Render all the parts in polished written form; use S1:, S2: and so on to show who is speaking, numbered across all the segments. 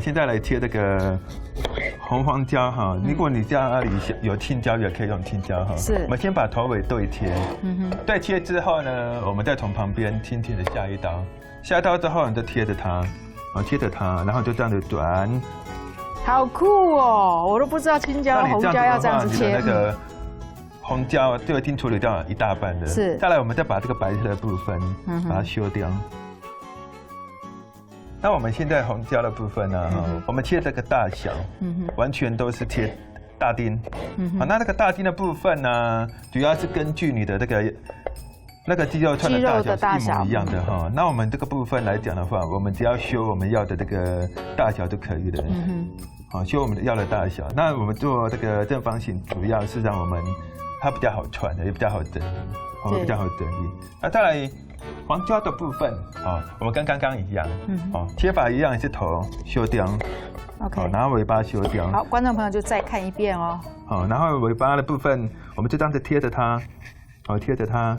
S1: 现在来切这个红黄椒哈。如果你家里有青椒，也可以用青椒哈。
S2: 是。
S1: 我们先把头尾对切，对切之后呢，我们再从旁边轻轻的下一刀，下一刀之后你就贴着它，贴着它，然后就这样子转。
S2: 好酷哦！我都不知道青椒、红椒要这样子切。
S1: 那个红椒就已经处理掉一大半了。
S2: 是。
S1: 再来，我们再把这个白色的部分把它修掉。那我们现在红椒的部分呢，我们切这个大小，完全都是切大丁。好，那个大丁的部分呢，主要是根据你的那个鸡肉串的大小是一模一样的哈。那我们这个部分来讲的话，我们只要修我们要的这个大小就可以了。好，修我们要的大小。那我们做这个正方形，主要是让我们它比较好串的，也比较好整理，比较好整理。那再来。黄椒的部分我们跟刚刚一样，切法一样，是头修掉
S2: ，OK，
S1: 然后尾巴修掉。
S2: 好，观众朋友就再看一遍哦。
S1: 好，然后尾巴的部分，我们就这样子贴着它，贴着它。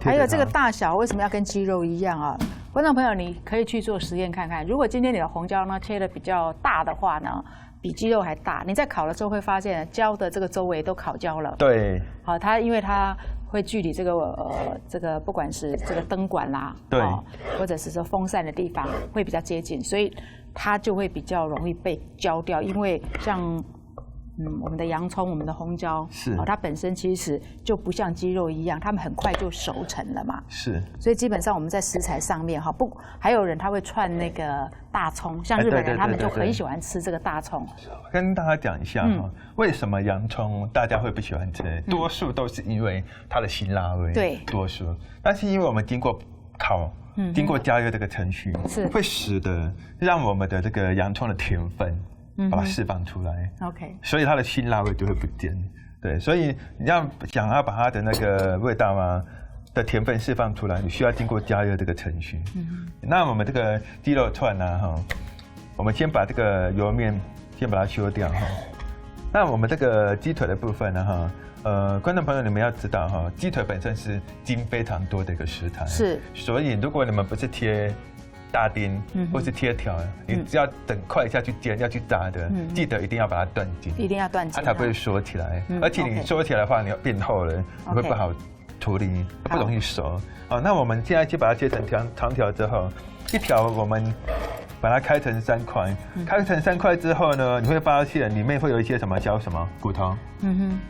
S2: 还有这个大小为什么要跟鸡肉一样啊？观众朋友，你可以去做实验看看。如果今天你的红椒呢切的比较大的话呢，比鸡肉还大，你在烤的时候会发现椒的这个周围都烤焦了。
S1: 对。
S2: 好，因为它会距离这个不管是这个灯管啦，
S1: 对，
S2: 或者是说风扇的地方会比较接近，所以它就会比较容易被焦掉。因为像我们的洋葱、我们的红椒，它本身其实就不像鸡肉一样，它们很快就熟成了嘛。
S1: 是。
S2: 所以基本上我们在食材上面还有人他会串那个大葱，像日本人他们就很喜欢吃这个大葱。
S1: 跟大家讲一下为什么洋葱大家会不喜欢吃？多数都是因为它的辛辣味。对。多数，但是因为我们经过烤。经过加热这个程序，会使得让我们的这个洋葱的甜分把它释放出来。OK， 所以它的辛辣味就会不见。对，所以你想要把它的那个味道的甜分释放出来，你需要经过加热这个程序。那我们这个鸡肉串呢，我们先把这个油面先把它修掉哈。那我们这个鸡腿的部分呢，观众朋友，你们要知道鸡腿本身是筋非常多的一个食材，是，所以如果你们不是贴大丁或是贴条，你只要等块下去煎要去炸的，记得一定要把它断筋，一定要断筋，它才不会缩起来。而且你缩起来的话，你要变厚了，你会不好处理，不容易熟。那我们现在就把它切成长条之后，一条我们把它开成3块，开成3块之后呢，你会发现里面会有一些什么骨头，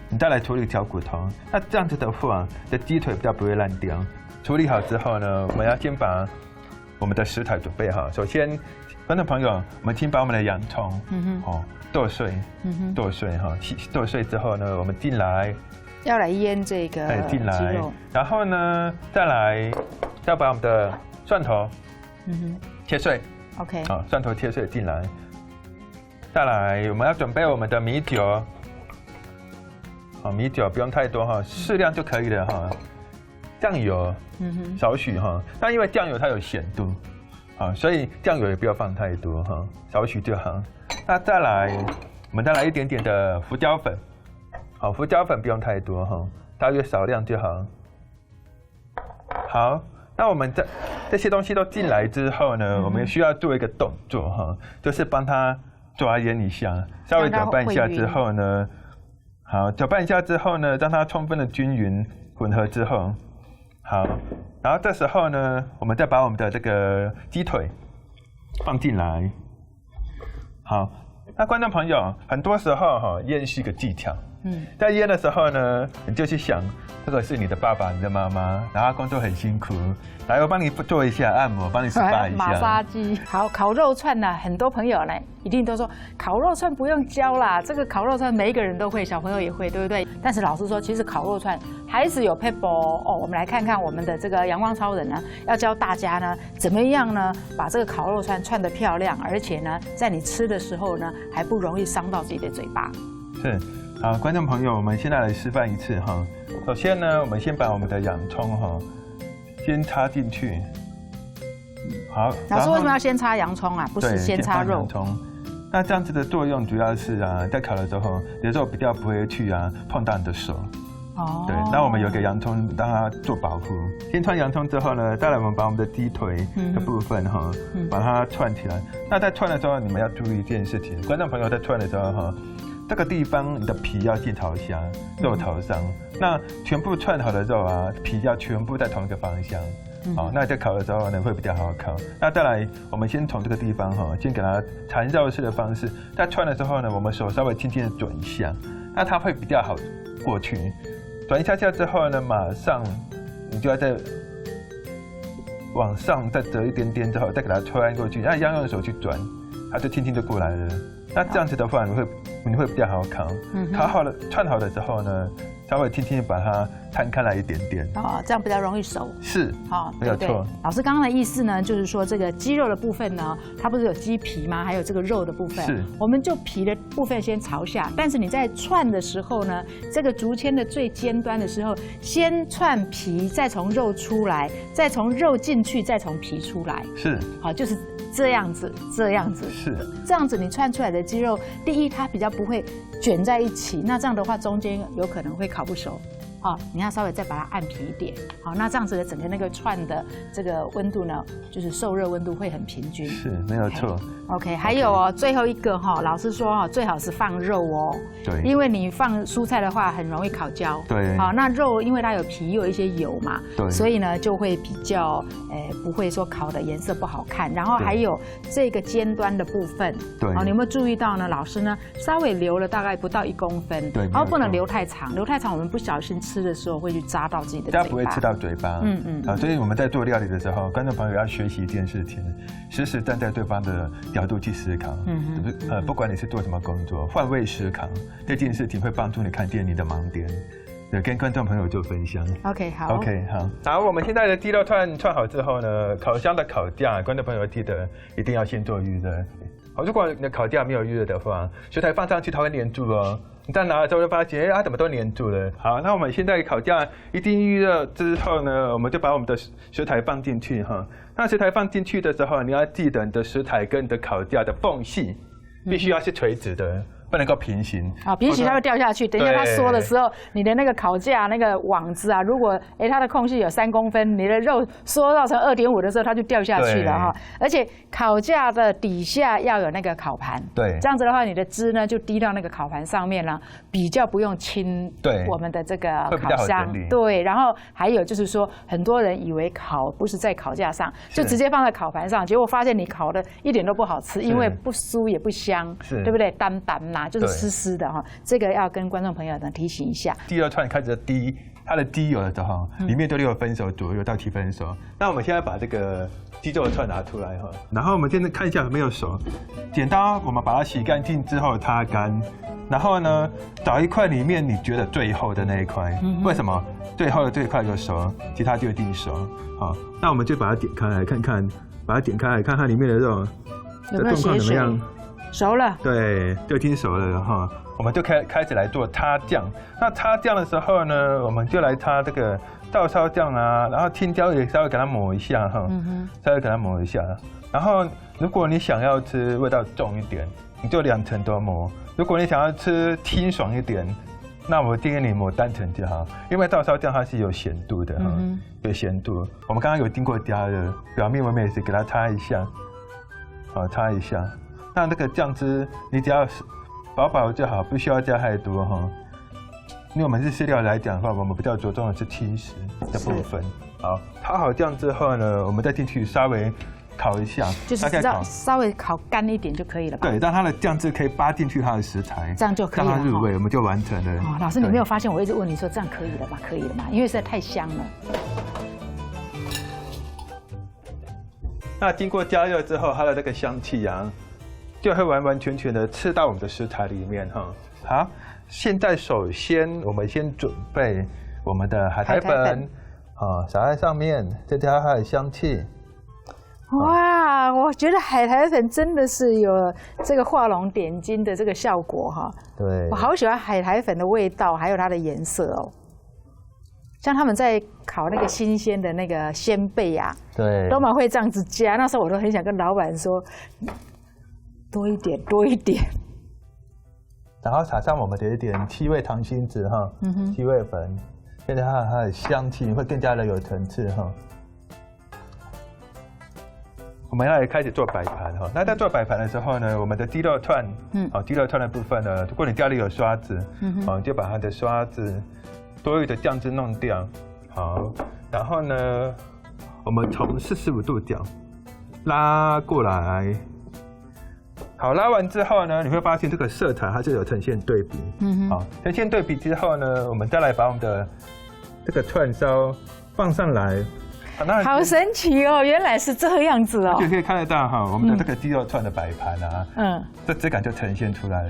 S1: 你再来处理小骨头。那这样子的话，这鸡腿比较不会烂掉。处理好之后呢，我们要先把我们的食材准备好。首先，观众朋友，我们先把我们的洋葱，剁碎，剁碎之后呢，我们进来
S2: 要来腌这个
S1: 进来，然后呢，再把我们的蒜头，切碎。OK， 蒜头切碎进来，再来我们要准备我们的米酒，米酒不用太多适量就可以了酱油，少许但因为酱油它有咸度，所以酱油也不要放太多少许就好。那再来，我们再来一点点的胡椒粉，胡椒粉不用太多大约少量就好。好。那我们这些东西都进来之后呢，我们需要做一个动作就是帮它抓腌一下，稍微搅拌一下之后呢，好，搅拌一下之后呢，让它充分的均匀混合之后，好，然后这时候呢，我们再把我们的这个鸡腿放进来。好，那观众朋友，很多时候腌是一个技巧。在腌的时候呢，你就去想，这个是你的爸爸、你的妈妈，然后工作很辛苦，来我帮你做一下按摩，帮你 SPA 一下。马
S2: 杀鸡。好，烤肉串呢，很多朋友呢一定都说烤肉串不用教啦，这个烤肉串每一个人都会，小朋友也会，对不对？但是老实说，其实烤肉串还是有撇步哦。我们来看看我们的这个阳光超人呢，要教大家呢怎么样呢把这个烤肉串串得漂亮，而且呢在你吃的时候呢还不容易伤到自己的嘴巴。
S1: 是。好，观众朋友，我们现在来示范一次首先呢，我们先把我们的洋葱先插进去。好，
S2: 老师为什么要先插洋葱啊？不是先插肉？
S1: 洋葱。那这样子的作用主要是在烤的时候，有时候比较不会去碰到你的手。
S2: 哦，
S1: 对，那我们有个洋葱让它做保护。先串洋葱之后呢，再来我们把我们的鸡腿的部分哈，把它串起来。那在串的时候，你们要注意一件事情，观众朋友在串的时候哈，这个地方你的皮要进朝下，肉朝上。那全部串好的肉啊，皮要全部在同一个方向。好，那在烤的时候呢，会比较好烤。那再来，我们先从这个地方哈，先给它缠绕式的方式。在串的时候呢，我们手稍微轻轻的转一下，那它会比较好过去。转一下下之后呢，马上你就要再往上再折一点点之后，再给它穿过去，然后一样用手去转，它就轻轻就过来了。那这样子的话，你会比较好烤。烤好了串好了之后呢，稍微轻轻把它摊开来一点点。
S2: 哦，这样比较容易熟。
S1: 是，好，没有错。
S2: 老师刚刚的意思呢，就是说这个鸡肉的部分呢，它不是有鸡皮吗？还有这个肉的部分。
S1: 是，
S2: 我们就皮的部分先朝下，但是你在串的时候呢，这个竹签的最尖端的时候，先串皮，再从肉出来，再从肉进去，再从皮出来。
S1: 是，
S2: 好，就是这样子，这样子。
S1: 是，
S2: 这样子你串出来的鸡肉，第一它比较不会卷在一起，那这样的话中间有可能会烤不熟。好，你要稍微再把它按皮一点。好，那这样子的整个那个串的这个温度呢，就是受热温度会很平均。
S1: 是，没有错。
S2: OK， 还有哦，最后一个哈，老师说哈，最好是放肉哦。
S1: 对。
S2: 因为你放蔬菜的话，很容易烤焦。
S1: 对。
S2: 好，那肉因为它有皮，又有一些油嘛。
S1: 对。
S2: 所以呢，就会比较不会说烤的颜色不好看。然后还有这个尖端的部分。
S1: 对。
S2: 好，你有没有注意到呢？老师呢稍微留了大概不到1公分。
S1: 对。
S2: 然后不能留太长，留太长我们不小心吃的时候会去扎到自己的嘴巴。
S1: 它不会吃到嘴巴。所以我们在做料理的时候，观众朋友要学习一件事情，时时站在对方的角度去思考。不管你是做什么工作，换位思考这件事情会帮助你看见你的盲点，对，跟观众朋友做分享。
S2: OK， 好。
S1: OK， 好。然后我们现在的鸡肉串好之后呢，烤箱的烤架，观众朋友记得一定要先做预热。好，如果你的烤架没有预热的话，食材放上去它会粘住哦。你再拿的时候就发现，它怎么都粘住了。好，那我们现在烤架一定预热之后呢，我们就把我们的食材放进去哈。那食材放进去的时候，你要记得你的食材跟你的烤架的缝隙必须要是垂直的。不能够平行
S2: 啊，平行它会掉下去。等一下它缩的时候，你的那个烤架那个网子啊，如果它的空隙有3公分，你的肉缩到成2.5的时候，它就掉下去了哈。而且烤架的底下要有那个烤盘，
S1: 对，
S2: 这样子的话，你的汁呢就滴到那个烤盘上面了，比较不用亲我们的这个烤箱。对，然后还有就是说，很多人以为烤不是在烤架上，就直接放在烤盘上，结果发现你烤的一点都不好吃，因为不酥也不香，对不对？淡淡就是湿湿的哈，这个要跟观众朋友呢提醒一下。
S1: 第2串开始滴，它的滴有的时候里面都6分熟左右到7分熟。那我们现在把这个鸡肉串拿出来哈，然后我们现在看一下有没有熟。剪刀我们把它洗干净之后擦干，然后呢找一块里面你觉得最厚的那一块，为什么最厚的这一块有熟，其他就一定熟。好，那我们就把它点开来看看，把它点开来看看里面的肉的状况怎么样。
S2: 熟了，
S1: 对，就已经熟了哈。我们就开始来做擦酱。那擦酱的时候呢，我们就来擦这个照烧酱啊，然后青椒也稍微给它抹一下哈，稍微给它抹一下。然后如果你想要吃味道重一点，你就2层都抹；如果你想要吃清爽一点，那我建议你抹单层就好，因为照烧酱它是有咸度的哈，有咸度。我们刚刚有经过加热，表面我们也是给它擦一下，好，擦一下。那那个酱汁你只要薄薄就好，不需要加太多哈。因为我们是饲料来讲的话，我们比较着重的是轻食的部分。好，炒好酱之后呢，我们再进去稍微烤一下，
S2: 就是稍微烤干一点就可以了吧？
S1: 对，让它的酱汁可以扒进去它的食材，
S2: 这样就可以了，
S1: 让它入味，我们就完成了。
S2: 哦，老师，你没有发现我一直问你说这样可以了吗？可以了吗？因为实在太香了。
S1: 那经过加热之后，它的这个香气啊，就会完完全全的吃到我们的食材里面哈。好，现在首先我们先准备我们的海苔粉，撒在上面，增加它的香气。
S2: 哇，我觉得海苔粉真的是有这个画龙点睛的这个效果哈。
S1: 对，
S2: 我好喜欢海苔粉的味道，还有它的颜色哦。像他们在烤那个新鲜的那个鲜贝啊，
S1: 对，
S2: 都蛮会这样子加。那时候我都很想跟老板说，多一点，多一点。
S1: 然后撒上我们的一点七味糖心子哈，七味粉，现在它的香气会更加的有层次哈。我们要开始做摆盘哈。那在做摆盘的时候呢，我们的鸡肉串，鸡肉串的部分呢，如果你家里有刷子，就把它的刷子多余的酱汁弄掉。好，然后呢，我们从45度角拉过来。好，拉完之后呢，你会发现这个色彩它就有呈现对比。好，呈现对比之后呢，我们再来把我们的这个串烧放上来。
S2: 好神奇哦！原来是这样子哦。
S1: 就可以看得到哈，我们的这个鸡肉串的摆盘啊，这质感就呈现出来了。